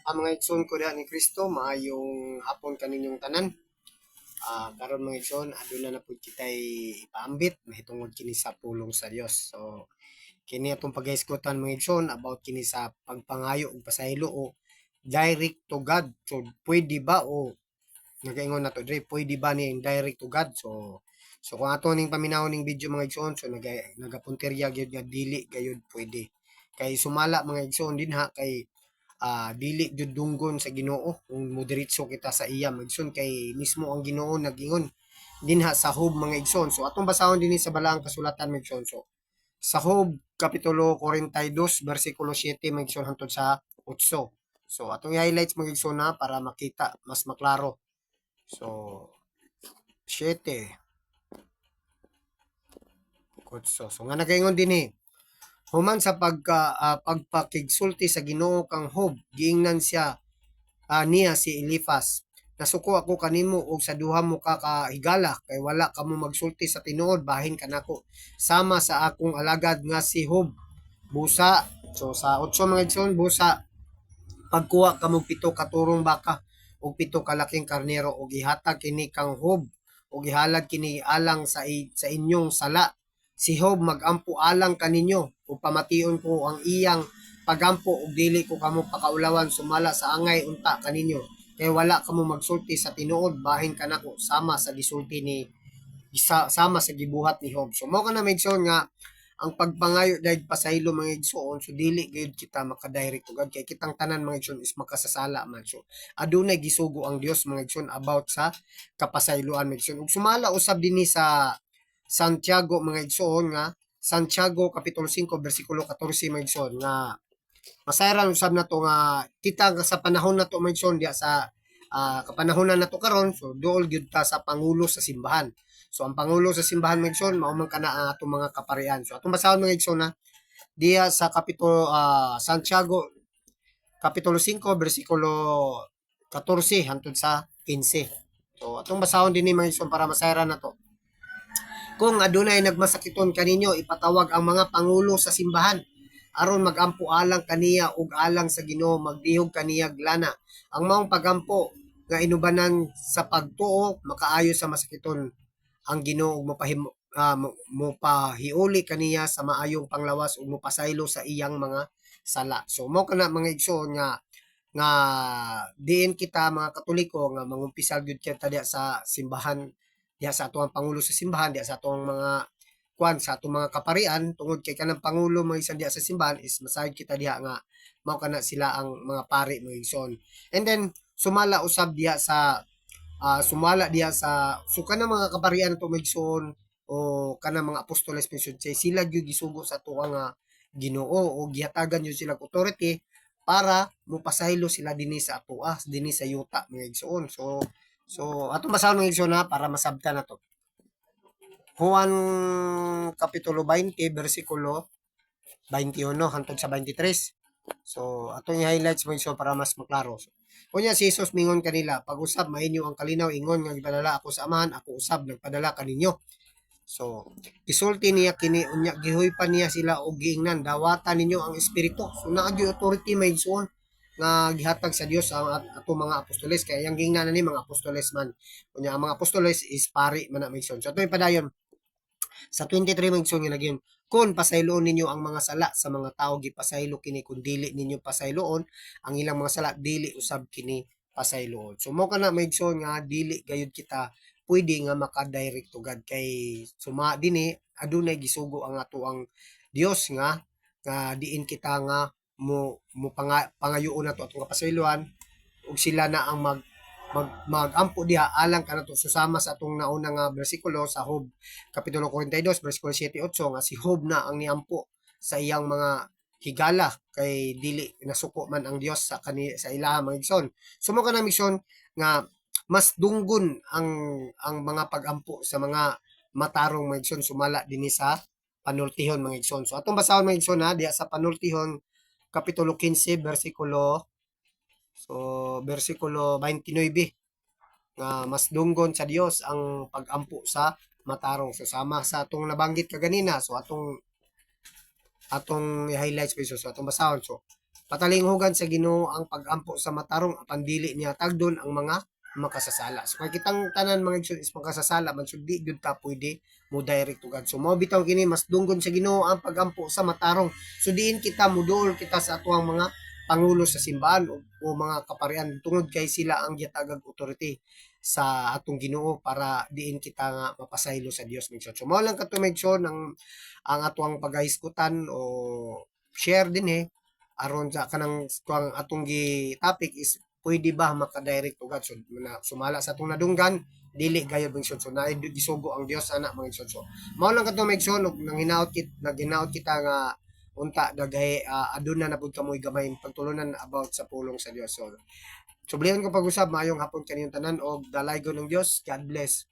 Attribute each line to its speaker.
Speaker 1: Ang mga igsoon ko diha ni Kristo maayong hapon kaninyong tanan. Karon mga igsoon aduna na pud kitay ipaambit mahitungod kini sa pulong sa Dios. So kini atong pagahisgotan mga igsoon about kini sa pagpangayo ug pasaylo o direct to God. So pwede ba o nagaingon nato dre pwede ba ni direct to God? So kung ato ning paminawon ning video mga igsoon so nagapunterya gyud nga dili gayud pwede. Kay sumala mga igsoon din ha kay dili jud dunggon sa Ginoo kung moderitso kita sa iya magsun kay mismo ang Ginoo nagingon dinha sa Job mga igsoon. So atong basahon dinhi sa balaang kasulatan mga igsoon. So sa Job kapitulo 42 bersikulo 7 mga igsoon hangtod sa 8. So atong i-highlights mga igsoon na para makita mas maklaro. So 7 8. So nga nagaingon dinhi human sa pagpakigsulti sa Ginoo kang Job giingnan siya niya si Elifas. Nasuko ako kanimo og sa duha mo ka kahigala kay wala kamo magsulti sa tinuod bahin kanako sama sa akong alagad nga si Job. Busa. So sa 8 mga igsoon busa pagkuha kamo pito ka turong baka ug pito ka laking karnero ug ihatag kini kang Job ug ihalad kini alang sa inyong sala. Si Job magampo alang kaninyo ug pamation ko ang iyang pagampo ug dili ko kamo pakaulawan sumala sa angay unta kaninyo kay wala kamo magsulti sa tinuod bahin kanako sama sa gisulti ni sama sa gibuhat ni Job. So mao kana maigsoon nga ang pagpangayo dahil pasaylo mga igsoon so dili gayud kita makadirect ugad kay kitang tanan mga igsoon is makasasala man. So adunay gisugo ang Dios mga igsoon about sa kapasayloan mga igsoon. Ug sumala usab dinhi sa Santiago mga igsoon nga Santiago kapitulo 5 bersikulo 14 mga igsoon nga masayran usab nato nga kita nga sa panahon nato mga igsoon diya sa kapanahonan nato karon so duol gyud ta sa pangulo sa simbahan. So ang pangulo sa simbahan mga igsoon mao man kana ang atong mga kaparian. So atong basahon mga igsoon na diya sa kapitulo Santiago kapitulo 5 bersikulo 14 hangtod sa 15. So atong basahon dinhi mga igsoon para masayran nato. Kung adunay nagmasakiton kaninyo ipatawag ang mga pangulo sa simbahan aron magampo alang kaniya ug alang sa Ginoo magdihog kaniya lana. Ang maong pagampo nga inubanan sa pagtuo makaayo sa masakiton ang Ginoo ug mopahiuli kaniya sa maayong panglawas ug mopasaylo sa iyang mga sala. So mao kana mga igsoon nga diin kita mga Katoliko nga mangumpisal gyud kita diha sa simbahan diha sa atong pangulo sa simbahan diha sa atong mga kuan sa atong mga kaparian tungod kay kanang pangulo mga isan diha sa simbahan is masayod kita diha nga mao kana sila ang mga pari mga igsoon. And then sumala usab diha sa sumala diha sa so kanang mga kaparian to mga igsoon o kanang mga apostoles mention say sila gyud gisugo sa tuwa nga Ginoo o gihatagan gyud sila authority para mopasaylo sila dinhi sa atoa dinhi sa yuta mga igsoon. So atong basahon mga igsoon ha para masabtan nato. Juan kapitulo 20 bersikulo 21 hangtod sa 23. So atong i-highlights mo so para mas maklaro. So, unya si Jesus mingon kanila, pag-usab mainyo ang kalinaw ingon nga gipadala ako sa amahan, ako usab nagpadala kaninyo. So gisulti niya kini unya gihoy pa niya sila og giingnan dawatan ninyo ang espiritu. So naa gyud authority may igsoon nga gihatag sa Dios ang ato mga apostoles kay ang giingnan ni mga apostoles man. Unya ang mga apostoles is pari man na may igsoon. So ato padayon sa 23 maigsoon nga nagyon kun pasayloon ninyo ang mga sala sa mga tao gipasaylo kini kun dili ninyo pasayloon ang ilang mga sala dili usab kini pasayloon. So mo kana maigsoon nga dili gayud kita pwede nga maka-direct to God kay suma dinhi adunay gisugo ang ato ang Dios nga diin kita nga mo pangayoon nato atong kapasayloan ug sila na ang magampo diha alang kanato susama sa atong nauna nga bersikulo sa Job kapitulo 42 bersikulo 7-8 nga si Job na ang niampo sa iyang mga higala kay dili nasuko man ang Dios sa ilaha mga igsoon. Sumo ka na misyon nga mas dunggon ang mga pagampo sa mga matarong mga igsoon sumala dinhi sa panultihon mga igsoon. So atong basahon mga igsoon ha diha sa panultihon kapitulo 15 bersikulo 29 nga mas dunggon sa Dios ang pagampo sa matarong so sama sa atong nabanggit kaganina so atong i-highlights pa so atong basahon so patalinghugan sa Ginoo ang pagampo sa matarong apan dili niya tagdon ang mga makasasala. So kay kitang tanan mga igsoon is makasasala man sud di gyud ta pwede mo direct to God. So mao bitaw kini mas dunggon sa Ginoo ang pagampo sa matarong. So diin kita muduol kita sa atuang mga pangulo sa simbahan o mga kaparian tungod kay sila ang gihatagag authority sa atong Ginoo para diin kita nga mapasaylo sa Dios mga igsoon. So mao lang kato mga igsoon ang atuang pagahisgutan o share din aron sa kanang kuang atong gi topic is pwede ba maka-direct to God? So, sumala sa atong nadunggan, dili gayud mga igsoon. So, gisugo ang Dios ana mga igsoon. So, mao lang kadto mga igsoon ug naghinaot kita nga unta dagay aduna na pud kamoy gamay pagtulunan about sa pulong sa Dios. So, sublihan ko pag-usab maayong hapon kaniyong tanan og dalaygon ng Dios. God bless.